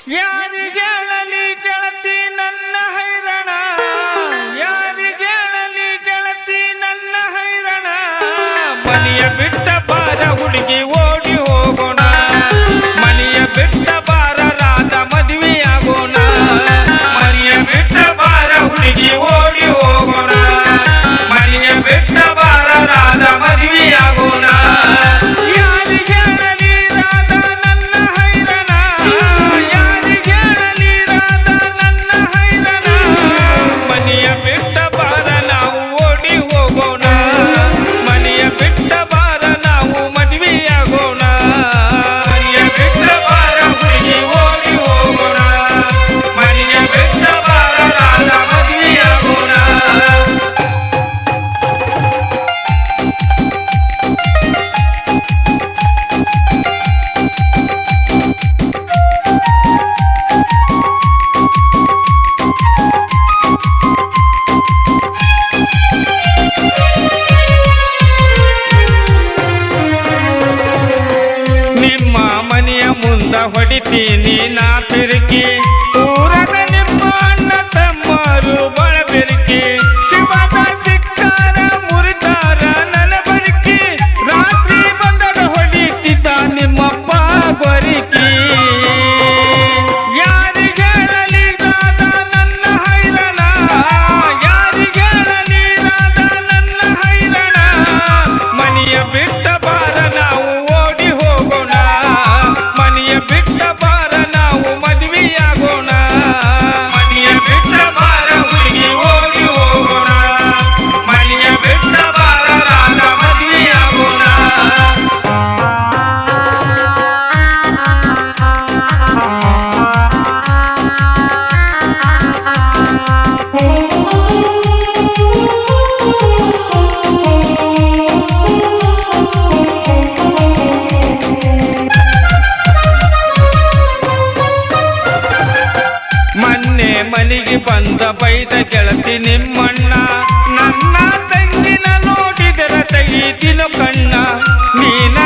ಯಾರಿಗೇಳಲಿ ಗೆಳತಿ ನನ್ನ ಹೈರಣ, ಯಾರಿಗೇಳಲಿ ಗೆಳತಿ ನನ್ನ ಹೈರಣ. ಮನೆಯ ಬಿಟ್ಟ ಬಾರ ಹುಡುಗಿ ಓಡಿ ಹೋಗೋಣ, ಮನೆಯ ಬಿಟ್ಟ ಬಾರ ರಾಧ ಮದುವೆಯಾಗೋಣ. ಮನೆಯ ಬಿಟ್ಟ ಬಾರ ಹುಡುಗಿ ಓಡಿ ಹೋಗೋಣ, ಮನೆಯ ಬಿಟ್ಟ ಬಾರ ರಾಧ ಮದುವೆಯಾಗೋಣ. ಹೊಡಿತೀನಿ ನಾ ತಿರುಗಿ, ಊರದ ನಿಮ್ಮ ಅಣ್ಣ ತಮ್ಮರು ಬಳ ಬೆರಕಿ. ಶಿವದ ಸಿಕ್ತಾರ ಮುರಿತಾರ ನನ್ನ ಬರಿಕಿ, ರಾತ್ರಿ ಬಂದಡ ಹೊಡಿತಿದ್ದ ನಿಮ್ಮಪ್ಪ ಬರಿಕಿ. ಯಾರಿಗೇಳಲಿ ರಾಧ ನನ್ನ ಹೈರಣ, ಯಾರಿಗೇಳಲಿ ರಾಧ ನನ್ನ ಹೈರಣ. ಮನೆಯ ಬಿಟ್ಟ ಬಾರ ನಾವು ಓಡಿ ಹೋಗೋಣ, ಮನೆಯ ಬಿಟ್ಟ ಬಾರ ನಾವು ಮದುವೆಯಾಗೋಣ. ಮನೆಯ ಬಿಟ್ಟ ಬಾರ ಹುಡುಗಿ ಓಡಿ ಹೋಗೋಣ, ಮನೆಯ ಬಿಟ್ಟ ಬಾರ ರಾಧ ಮದುವೆಯಾಗೋಣ. ಮೊನ್ನೆ ಮನೆಗೆ ಬಂದ ಬೈದ ಗೆಳತಿ ನಿಮ್ಮಣ್ಣ, ನನ್ನ ತಂಗಿನ ನೋಡಿದರ ತೆಗೀತಿನ ಕಣ್ಣ. ನೀನ